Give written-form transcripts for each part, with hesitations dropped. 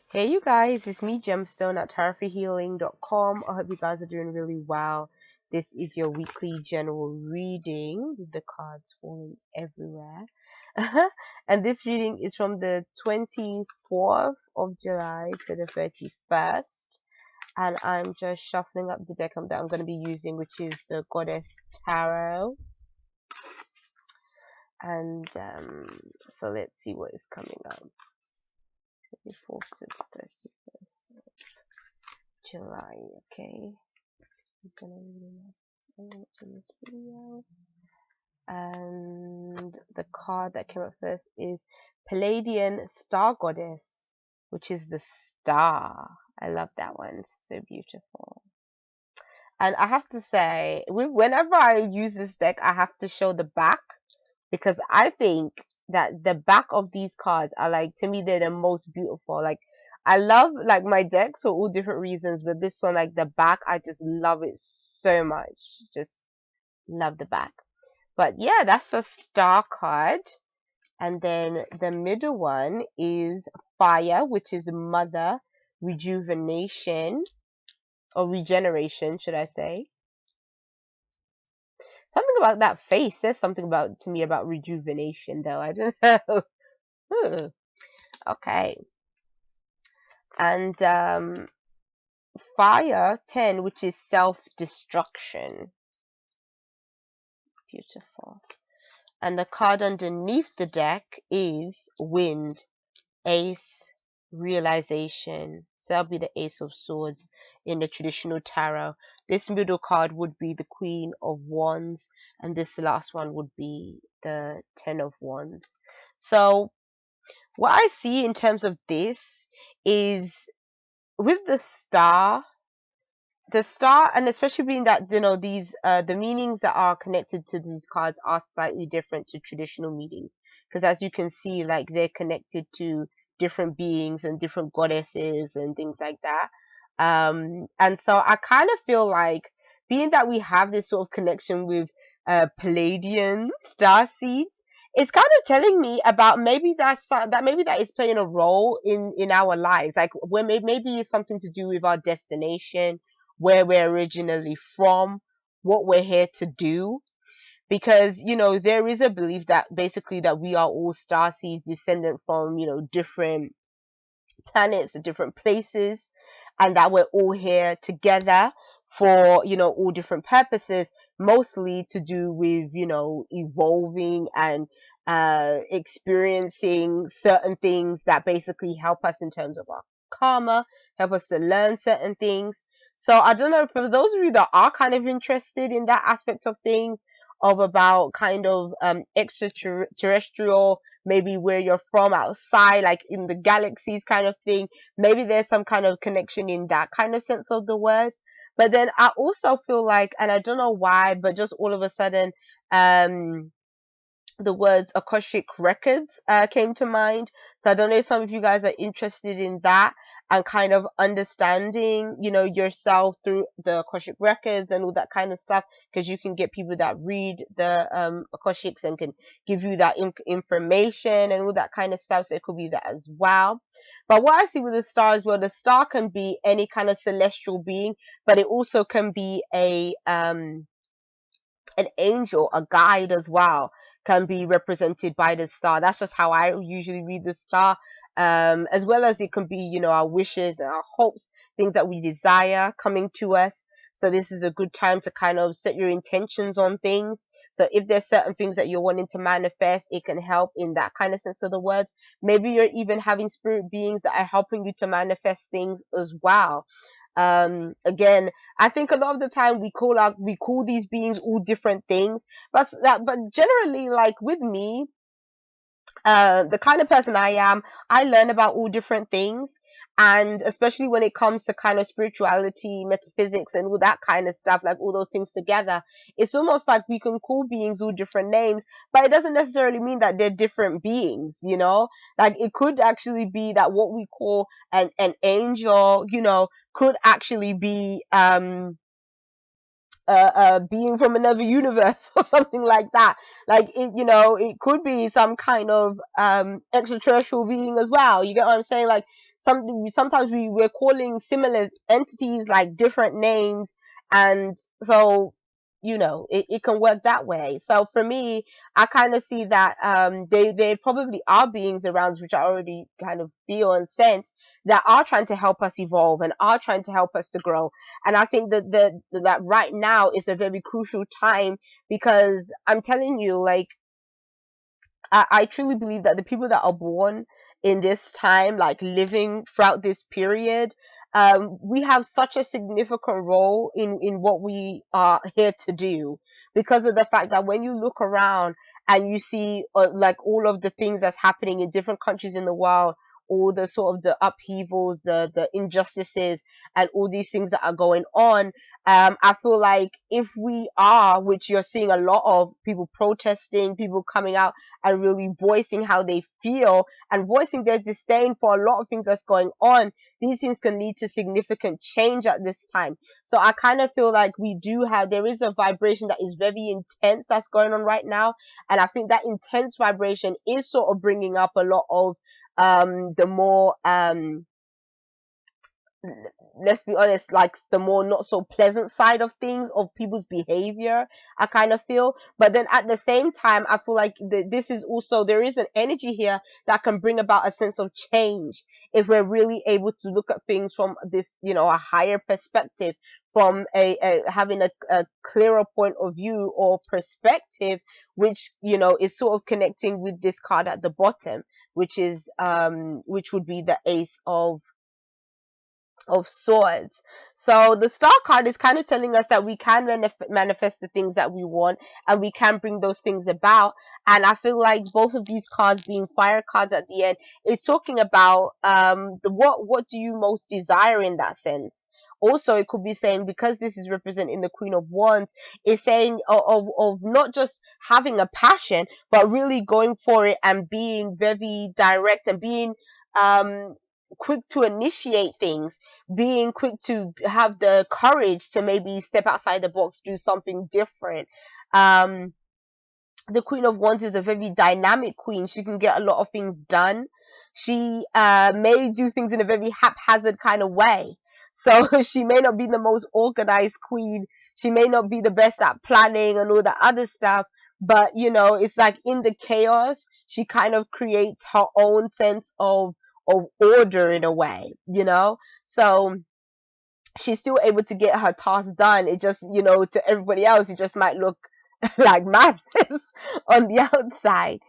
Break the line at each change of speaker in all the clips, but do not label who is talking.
Hey you guys, it's me Gemstone at tarotforhealing.com. I hope you guys are doing really well. This is your weekly general reading with the cards falling everywhere. And this reading is from the 24th of July to the 31st. And I'm just shuffling up the deck that I'm going to be using, which is the Goddess Tarot. And so let's see what is coming up. 24th to the 31st. July, okay. I'm gonna in this video. And the card that came up first is Palladian Star Goddess, which is the star. I love that one, it's so beautiful. And I have to say, whenever I use this deck, I have to show the back because I think that the back of these cards are like, to me, they're the most beautiful. Like, I love like my decks for all different reasons, but this one, like the back, I just love it so much. Just love the back. But yeah, that's the star card. And then the middle one is fire, which is mother, rejuvenation, or regeneration, should I say. Something about that face says something about to me about rejuvenation, though. I don't know. Okay. And fire 10, which is self-destruction. Beautiful. And the card underneath the deck is wind, ace, realization. So that'll be the ace of swords in the traditional tarot. This middle card would be the queen of wands, and this last one would be the 10 of wands. So what I see in terms of this is with the star, and especially being that, you know, these the meanings that are connected to these cards are slightly different to traditional meanings, because as you can see, like, they're connected to different beings and different goddesses and things like that. And so I kind of feel like, being that we have this sort of connection with Palladian star seeds, it's kind of telling me about maybe maybe that is playing a role in our lives, like where maybe it's something to do with our destination, where we're originally from, what we're here to do. Because, you know, there is a belief that basically that we are all star seeds descendant from, you know, different planets and different places, and that we're all here together for, you know, all different purposes, mostly to do with, you know, evolving and experiencing certain things that basically help us in terms of our karma, help us to learn certain things. So I don't know, for those of you that are kind of interested in that aspect of things, of about kind of extraterrestrial, maybe where you're from outside, like in the galaxies kind of thing. Maybe there's some kind of connection in that kind of sense of the word. But then I also feel like, and I don't know why, but just all of a sudden, the words Akashic Records came to mind. So I don't know if some of you guys are interested in that and kind of understanding, you know, yourself through the Akashic Records and all that kind of stuff, because you can get people that read the Akashics and can give you that information and all that kind of stuff. So it could be that as well. But what I see with the star as well, the star can be any kind of celestial being, but it also can be an angel, a guide as well, can be represented by the star. That's just how I usually read the star. As well as it can be, you know, our wishes and our hopes, things that we desire coming to us. So this is a good time to kind of set your intentions on things. So if there's certain things that you're wanting to manifest, it can help in that kind of sense of the words. Maybe you're even having spirit beings that are helping you to manifest things as well. Again, I think a lot of the time we call these beings all different things, but generally, like with me, the kind of person I am, I learn about all different things. And especially when it comes to kind of spirituality, metaphysics, and all that kind of stuff, like all those things together, it's almost like we can call beings all different names, but it doesn't necessarily mean that they're different beings, you know? Like, it could actually be that what we call an angel, you know, could actually be, being from another universe or something like that. Like, it, you know, it could be some kind of extraterrestrial being as well. You get what I'm saying? Like, sometimes we're calling similar entities like different names, and so it can work that way. So for me, I kind of see that they probably are beings around, which I already kind of feel and sense, that are trying to help us evolve and are trying to help us to grow. And I think that right now is a very crucial time, because I'm telling you, like, I truly believe that the people that are born in this time, like living throughout this period, we have such a significant role in what we are here to do, because of the fact that when you look around and you see like all of the things that's happening in different countries in the world, all the sort of the upheavals, the injustices, and all these things that are going on, I feel like if we are, which you're seeing a lot of people protesting, people coming out and really voicing how they feel and voicing their disdain for a lot of things that's going on, these things can lead to significant change at this time. So I kind of feel like there is a vibration that is very intense that's going on right now. And I think that intense vibration is sort of bringing up a lot of the more let's be honest, like the more not so pleasant side of things, of people's behavior, I kind of feel. But then at the same time, I feel like this is also, there is an energy here that can bring about a sense of change if we're really able to look at things from this, a higher perspective, from having a clearer point of view or perspective, which, is sort of connecting with this card at the bottom, which would be the Ace of swords. So the star card is kind of telling us that we can manifest the things that we want, and we can bring those things about. And I feel like both of these cards, being fire cards at the end, is talking about what do you most desire in that sense. Also, it could be saying, because this is representing the Queen of Wands, is saying of not just having a passion, but really going for it and being very direct and being quick to initiate things, being quick to have the courage to maybe step outside the box, do something different. Um, the Queen of Wands is a very dynamic queen. She can get a lot of things done. She may do things in a very haphazard kind of way. So she may not be the most organized queen. She may not be the best at planning and all that other stuff. But, it's like in the chaos, she kind of creates her own sense of order in a way, So she's still able to get her task done. It just, to everybody else, it just might look like madness on the outside.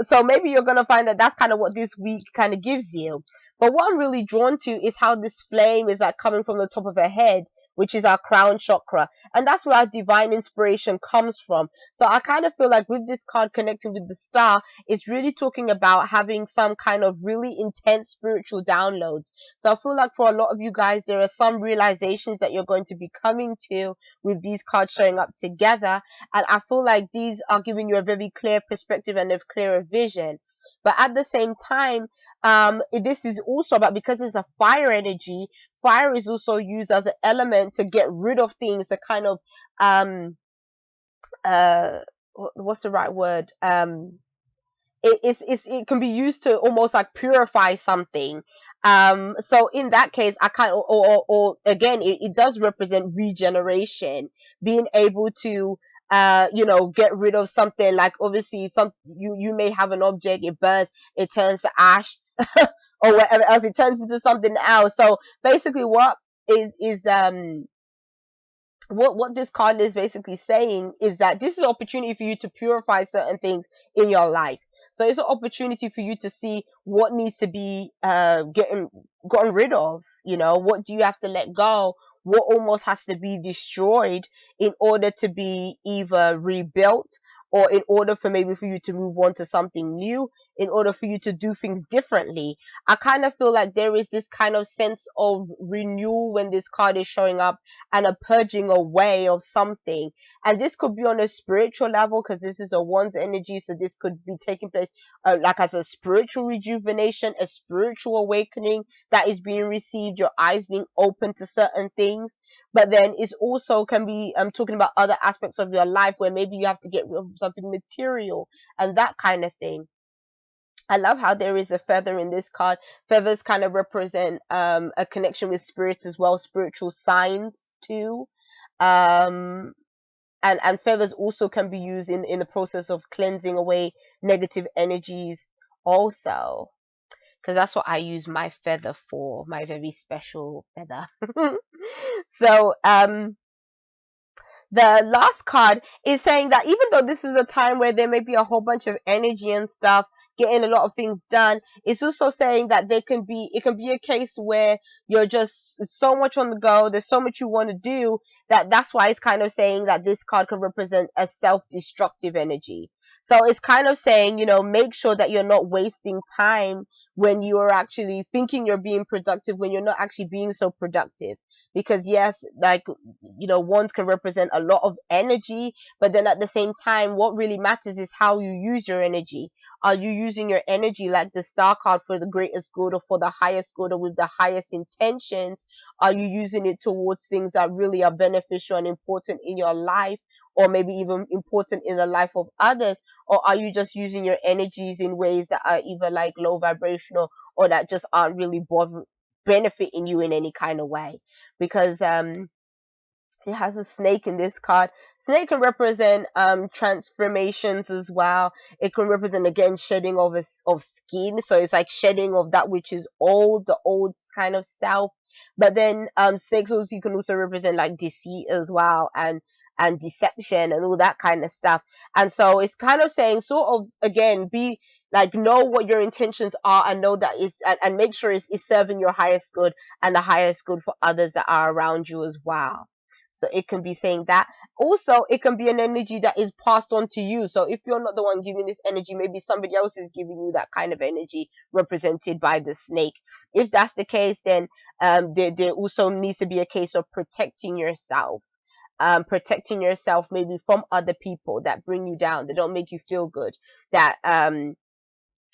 So maybe you're gonna find that that's kind of what this week kind of gives you. But what I'm really drawn to is how this flame is like coming from the top of her head, which is our crown chakra, and that's where our divine inspiration comes from. So I kind of feel like with this card connecting with the star, it's really talking about having some kind of really intense spiritual downloads. So I feel like for a lot of you guys, there are some realizations that you're going to be coming to with these cards showing up together. And I feel like these are giving you a very clear perspective and a clearer vision. But at the same time, this is also about, because it's a fire energy, fire is also used as an element to get rid of things, to kind of, uh, what's the right word? It can be used to almost like purify something. So in that case, I kind of, or again, it does represent regeneration, being able to get rid of something. Like, obviously, you may have an object, it burns, it turns to ash, or whatever else, it turns into something else. So basically, what this card is basically saying is that this is an opportunity for you to purify certain things in your life. So it's an opportunity for you to see what needs to be gotten rid of. What do you have to let go? What almost has to be destroyed in order to be either rebuilt, or in order for maybe for you to move on to something new, in order for you to do things differently. I kind of feel like there is this kind of sense of renewal when this card is showing up, and a purging away of something. And this could be on a spiritual level, because this is a one's energy. So this could be taking place like as a spiritual rejuvenation, a spiritual awakening that is being received, your eyes being open to certain things. But then it's also can be talking about other aspects of your life, where maybe you have to get rid of something material and that kind of thing. I love how there is a feather in this card. Feathers kind of represent a connection with spirits as well, spiritual signs too. Um, and feathers also can be used in the process of cleansing away negative energies also, because that's what I use my feather for, my very special feather. So the last card is saying that even though this is a time where there may be a whole bunch of energy and stuff, getting a lot of things done, it's also saying that it can be a case where you're just so much on the go, there's so much you want to do, that's why it's kind of saying that this card can represent a self-destructive energy. So it's kind of saying, make sure that you're not wasting time when you are actually thinking you're being productive, when you're not actually being so productive. Because yes, like, wands can represent a lot of energy, but then at the same time, what really matters is how you use your energy. Are you using your energy like the star card for the greatest good, or for the highest good, or with the highest intentions? Are you using it towards things that really are beneficial and important in your life, or maybe even important in the life of others? Or are you just using your energies in ways that are either like low vibrational, or that just aren't really benefiting you in any kind of way? Because it has a snake in this card. Snake can represent transformations as well. It can represent, again, shedding of skin. So it's like shedding of that which is old, the old kind of self. But then snakes also, you can also represent like deceit as well, and deception and all that kind of stuff. And so it's kind of saying, sort of, again, be like, know what your intentions are, and know that and make sure it's serving your highest good and the highest good for others that are around you as well. So it can be saying that. Also, it can be an energy that is passed on to you. So if you're not the one giving this energy, maybe somebody else is giving you that kind of energy, represented by the snake. If that's the case, then there also needs to be a case of protecting yourself. Protecting yourself maybe from other people that bring you down, that don't make you feel good, that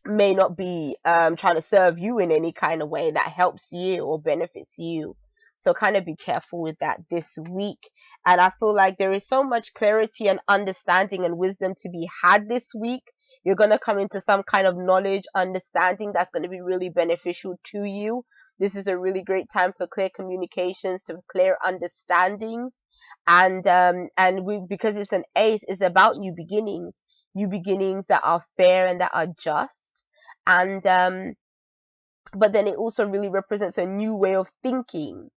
may not be trying to serve you in any kind of way that helps you or benefits you. So kind of be careful with that this week. And I feel like there is so much clarity and understanding and wisdom to be had this week. You're going to come into some kind of knowledge, understanding that's going to be really beneficial to you. This is a really great time for clear communications, to clear understandings. And because it's an ace, it's about new beginnings that are fair and that are just. And but then it also really represents a new way of thinking.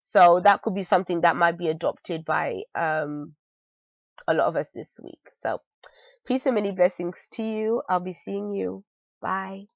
So that could be something that might be adopted by a lot of us this week. So peace and many blessings to you. I'll be seeing you. Bye.